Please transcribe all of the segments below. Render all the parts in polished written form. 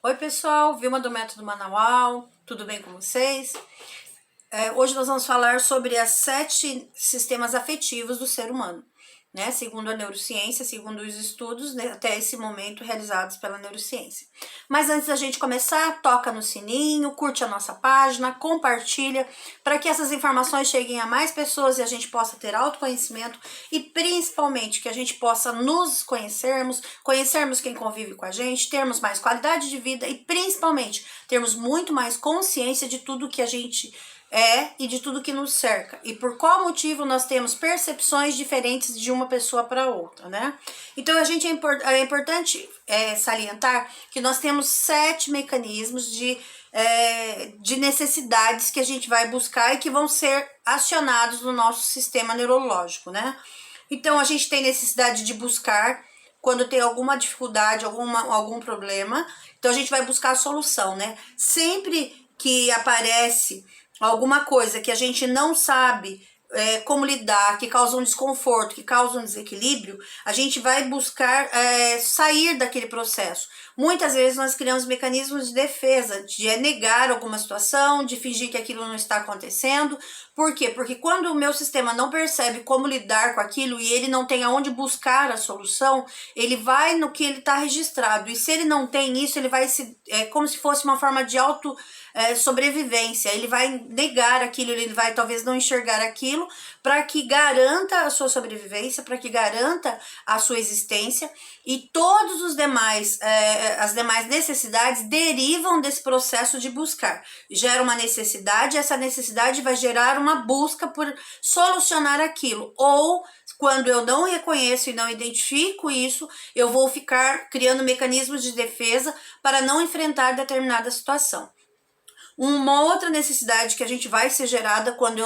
Oi pessoal, Vilma do Método Manual, tudo bem com vocês? Hoje nós vamos falar sobre as 7 sistemas afetivos do ser humano, né? Segundo a neurociência, segundo os estudos, né, até esse momento realizados pela neurociência. Mas antes da gente começar, toca no sininho, curte a nossa página, compartilha, para que essas informações cheguem a mais pessoas e a gente possa ter autoconhecimento e principalmente que a gente possa nos conhecermos quem convive com a gente, termos mais qualidade de vida e principalmente termos muito mais consciência de tudo que a gente e de tudo que nos cerca. E por qual motivo nós temos percepções diferentes de uma pessoa para outra, né? Então, é importante salientar que nós temos 7 mecanismos de necessidades que a gente vai buscar e que vão ser acionados no nosso sistema neurológico, né? Então, a gente tem necessidade de buscar quando tem alguma dificuldade, algum problema. Então, a gente vai buscar a solução, né? Sempre que aparece alguma coisa que a gente não sabe como lidar, que causa um desconforto, que causa um desequilíbrio, a gente vai buscar sair daquele processo. Muitas vezes nós criamos mecanismos de defesa, de negar alguma situação, de fingir que aquilo não está acontecendo. Por quê? Porque quando o meu sistema não percebe como lidar com aquilo e ele não tem aonde buscar a solução, ele vai no que ele está registrado. E se ele não tem isso, ele vai como se fosse uma forma de sobrevivência. Ele vai negar aquilo, ele vai talvez não enxergar aquilo para que garanta a sua sobrevivência, para que garanta a sua existência, e todos os demais as demais necessidades derivam desse processo de buscar. Gera uma necessidade, essa necessidade vai gerar uma busca por solucionar aquilo, ou quando eu não reconheço e não identifico isso, eu vou ficar criando mecanismos de defesa para não enfrentar determinada situação. Uma outra necessidade que a gente vai ser gerada quando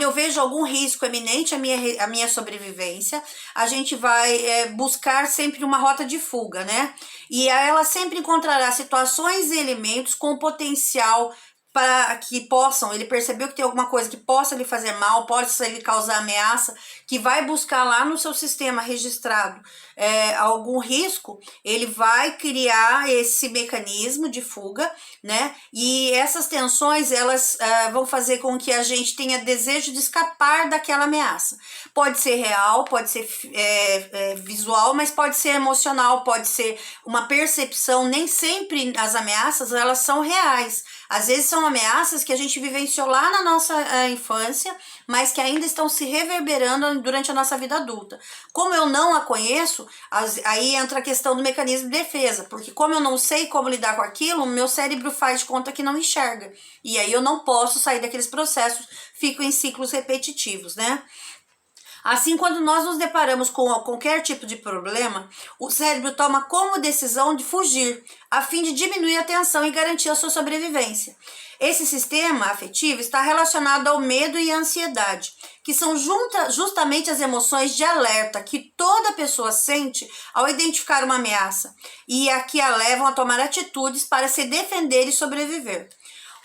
eu vejo algum risco eminente à minha sobrevivência, a gente vai buscar sempre uma rota de fuga, né? E ela sempre encontrará situações e elementos com potencial para que ele percebeu que tem alguma coisa que possa lhe fazer mal, possa lhe causar ameaça, que vai buscar lá no seu sistema registrado algum risco, ele vai criar esse mecanismo de fuga, né? E essas tensões, elas vão fazer com que a gente tenha desejo de escapar daquela ameaça. Pode ser real, pode ser visual, mas pode ser emocional, pode ser uma percepção. Nem sempre as ameaças, elas são reais. Às vezes são ameaças que a gente vivenciou lá na nossa infância, mas que ainda estão se reverberando durante a nossa vida adulta. Como eu não a conheço, aí entra a questão do mecanismo de defesa, porque como eu não sei como lidar com aquilo, o meu cérebro faz de conta que não enxerga. E aí eu não posso sair daqueles processos, fico em ciclos repetitivos, né? Assim, quando nós nos deparamos com qualquer tipo de problema, o cérebro toma como decisão de fugir, a fim de diminuir a tensão e garantir a sua sobrevivência. Esse sistema afetivo está relacionado ao medo e à ansiedade, que são justamente as emoções de alerta que toda pessoa sente ao identificar uma ameaça e a que a levam a tomar atitudes para se defender e sobreviver.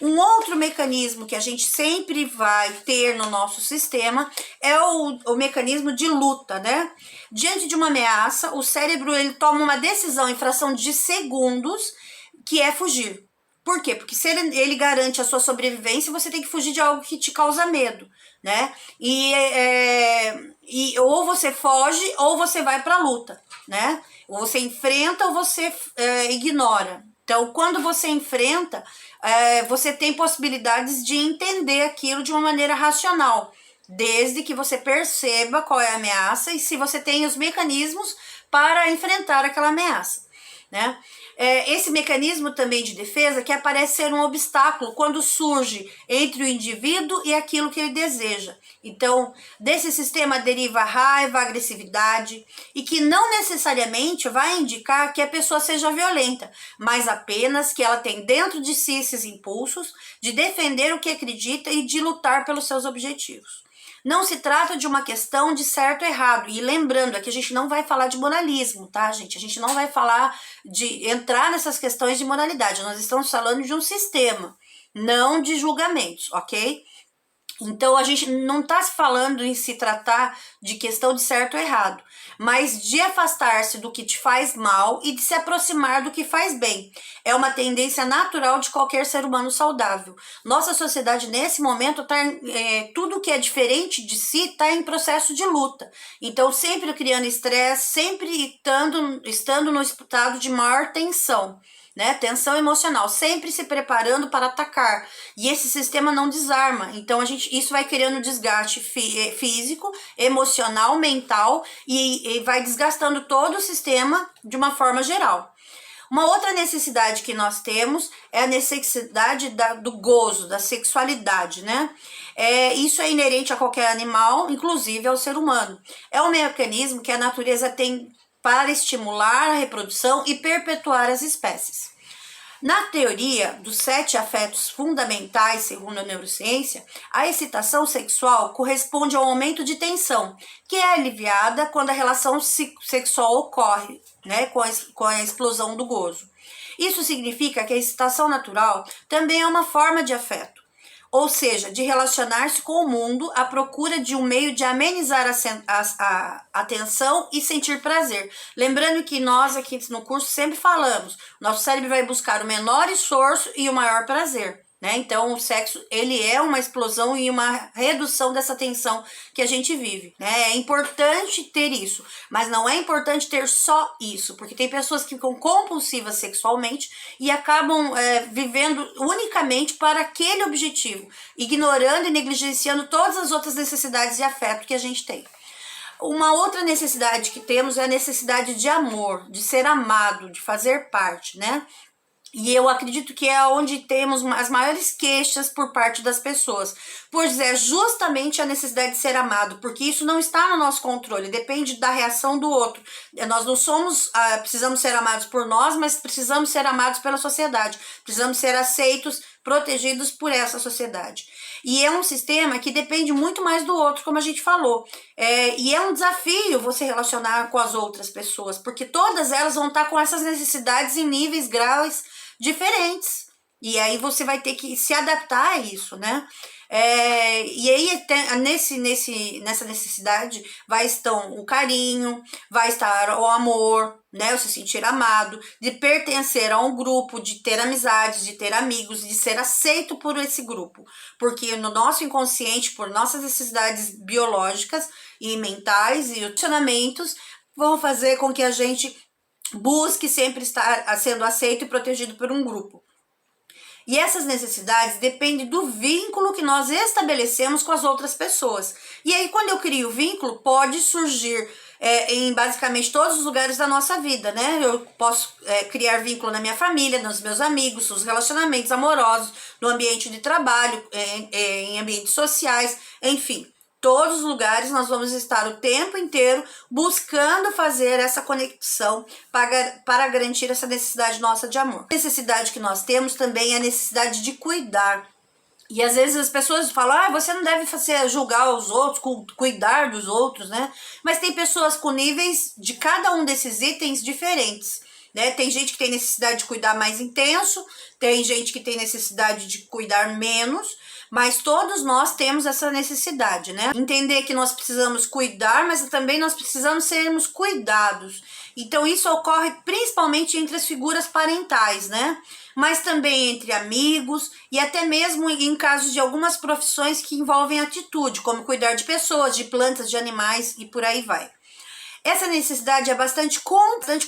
Um outro mecanismo que a gente sempre vai ter no nosso sistema é o mecanismo de luta, né? Diante de uma ameaça, o cérebro ele toma uma decisão em fração de segundos, que é fugir. Por quê? Porque se ele garante a sua sobrevivência, você tem que fugir de algo que te causa medo, né? E ou você foge ou você vai para a luta, né? Ou você enfrenta ou você ignora. Então, quando você enfrenta, você tem possibilidades de entender aquilo de uma maneira racional, desde que você perceba qual é a ameaça e se você tem os mecanismos para enfrentar aquela ameaça, né? Esse mecanismo também de defesa que aparece ser um obstáculo quando surge entre o indivíduo e aquilo que ele deseja. Então, desse sistema deriva a raiva, a agressividade, e que não necessariamente vai indicar que a pessoa seja violenta, mas apenas que ela tem dentro de si esses impulsos de defender o que acredita e de lutar pelos seus objetivos. Não se trata de uma questão de certo ou errado. E lembrando, aqui a gente não vai falar de moralismo, tá, gente? A gente não vai falar de entrar nessas questões de moralidade. Nós estamos falando de um sistema, não de julgamentos, ok? Então, a gente não está se falando em se tratar de questão de certo ou errado, mas de afastar-se do que te faz mal e de se aproximar do que faz bem. É uma tendência natural de qualquer ser humano saudável. Nossa sociedade, nesse momento, tudo que é diferente de si está em processo de luta. Então, sempre criando estresse, sempre estando no estado de maior tensão. Né? Tensão emocional, sempre se preparando para atacar. E esse sistema não desarma. Então isso vai criando desgaste físico, emocional, mental e vai desgastando todo o sistema de uma forma geral. Uma outra necessidade que nós temos é a necessidade do gozo, da sexualidade, né? Isso é inerente a qualquer animal, inclusive ao ser humano. É um mecanismo que a natureza tem para estimular a reprodução e perpetuar as espécies. Na teoria dos 7 afetos fundamentais, segundo a neurociência, a excitação sexual corresponde ao aumento de tensão, que é aliviada quando a relação sexual ocorre, né, com a explosão do gozo. Isso significa que a excitação natural também é uma forma de afeto, ou seja, de relacionar-se com o mundo à procura de um meio de amenizar a tensão e sentir prazer. Lembrando que nós aqui no curso sempre falamos, nosso cérebro vai buscar o menor esforço e o maior prazer. Né? Então, o sexo, ele é uma explosão e uma redução dessa tensão que a gente vive. Né? É importante ter isso, mas não é importante ter só isso, porque tem pessoas que ficam compulsivas sexualmente e acabam vivendo unicamente para aquele objetivo, ignorando e negligenciando todas as outras necessidades de afeto que a gente tem. Uma outra necessidade que temos é a necessidade de amor, de ser amado, de fazer parte, né? E eu acredito que é onde temos as maiores queixas por parte das pessoas, pois é justamente a necessidade de ser amado, porque isso não está no nosso controle, depende da reação do outro. Nós não precisamos ser amados por nós, mas precisamos ser amados pela sociedade, precisamos ser aceitos, protegidos por essa sociedade. E é um sistema que depende muito mais do outro, como a gente falou. E é um desafio você relacionar com as outras pessoas, porque todas elas vão estar com essas necessidades em níveis, graus diferentes. E aí você vai ter que se adaptar a isso, né? E aí nessa necessidade vai estar o carinho, vai estar o amor, né? O se sentir amado, de pertencer a um grupo, de ter amizades, de ter amigos, de ser aceito por esse grupo. Porque no nosso inconsciente, por nossas necessidades biológicas e mentais e funcionamentos, vão fazer com que a gente busque sempre estar sendo aceito e protegido por um grupo. E essas necessidades dependem do vínculo que nós estabelecemos com as outras pessoas. E aí, quando eu crio vínculo, pode surgir em basicamente todos os lugares da nossa vida, né? Eu posso criar vínculo na minha família, nos meus amigos, nos relacionamentos amorosos, no ambiente de trabalho, em ambientes sociais, enfim. Todos os lugares nós vamos estar o tempo inteiro buscando fazer essa conexão para garantir essa necessidade nossa de amor. A necessidade que nós temos também é a necessidade de cuidar. E às vezes as pessoas falam, você não deve julgar os outros, cuidar dos outros, né? Mas tem pessoas com níveis de cada um desses itens diferentes. Né? Tem gente que tem necessidade de cuidar mais intenso, tem gente que tem necessidade de cuidar menos, mas todos nós temos essa necessidade, né? Entender que nós precisamos cuidar, mas também nós precisamos sermos cuidados. Então isso ocorre principalmente entre as figuras parentais, né? Mas também entre amigos e até mesmo em casos de algumas profissões que envolvem atitude, como cuidar de pessoas, de plantas, de animais e por aí vai. Essa necessidade é bastante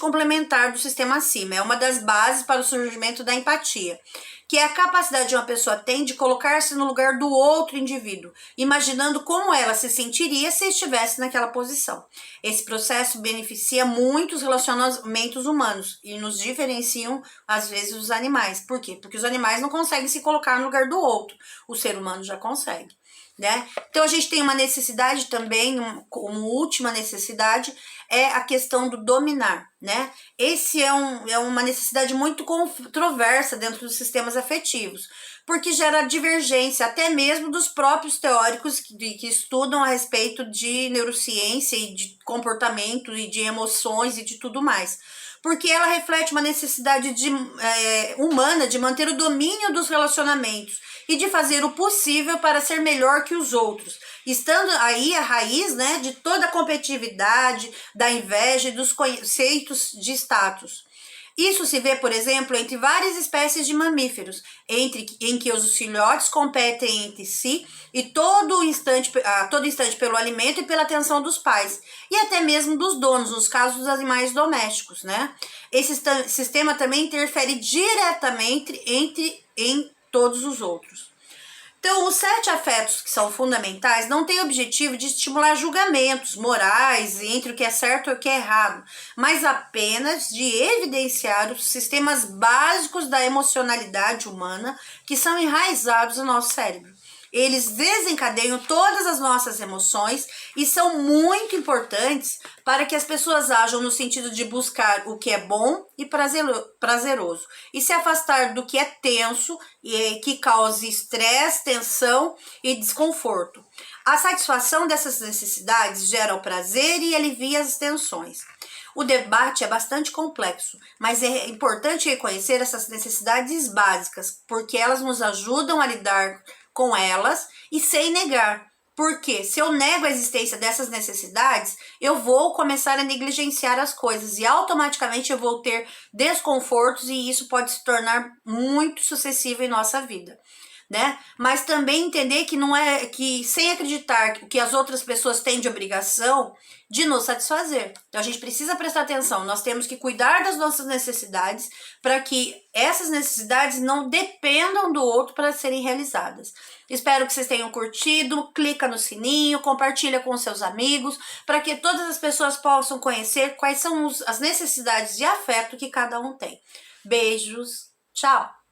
complementar do sistema acima, é uma das bases para o surgimento da empatia, que é a capacidade de uma pessoa tem de colocar-se no lugar do outro indivíduo, imaginando como ela se sentiria se estivesse naquela posição. Esse processo beneficia muitos relacionamentos humanos e nos diferenciam, às vezes, dos animais. Por quê? Porque os animais não conseguem se colocar no lugar do outro, o ser humano já consegue. Né? Então a gente tem uma necessidade também, como última necessidade, é a questão do dominar, né? Esse é uma necessidade muito controversa dentro dos sistemas afetivos, porque gera divergência até mesmo dos próprios teóricos que estudam a respeito de neurociência e de comportamento e de emoções e de tudo mais. Porque ela reflete uma necessidade humana de manter o domínio dos relacionamentos e de fazer o possível para ser melhor que os outros, estando aí a raiz, né, de toda a competitividade, da inveja e dos conceitos de status. Isso se vê, por exemplo, entre várias espécies de mamíferos, em que os filhotes competem entre si e a todo instante pelo alimento e pela atenção dos pais, e até mesmo dos donos, nos casos dos animais domésticos, né? Esse sistema também interfere diretamente em todos os outros. Então, os 7 afetos que são fundamentais não têm o objetivo de estimular julgamentos morais entre o que é certo e o que é errado, mas apenas de evidenciar os sistemas básicos da emocionalidade humana que são enraizados no nosso cérebro. Eles desencadeiam todas as nossas emoções e são muito importantes para que as pessoas ajam no sentido de buscar o que é bom e prazeroso e se afastar do que é tenso e que cause estresse, tensão e desconforto. A satisfação dessas necessidades gera o prazer e alivia as tensões. O debate é bastante complexo, mas é importante reconhecer essas necessidades básicas, porque elas nos ajudam a lidar com elas e sem negar. Porque se eu nego a existência dessas necessidades, eu vou começar a negligenciar as coisas e automaticamente eu vou ter desconfortos e isso pode se tornar muito sucessivo em nossa vida, né? Mas também entender que não é que sem acreditar que as outras pessoas têm de obrigação de nos satisfazer. Então a gente precisa prestar atenção, nós temos que cuidar das nossas necessidades para que essas necessidades não dependam do outro para serem realizadas. Espero que vocês tenham curtido, clica no sininho, compartilha com seus amigos, para que todas as pessoas possam conhecer quais são as necessidades de afeto que cada um tem. Beijos, tchau!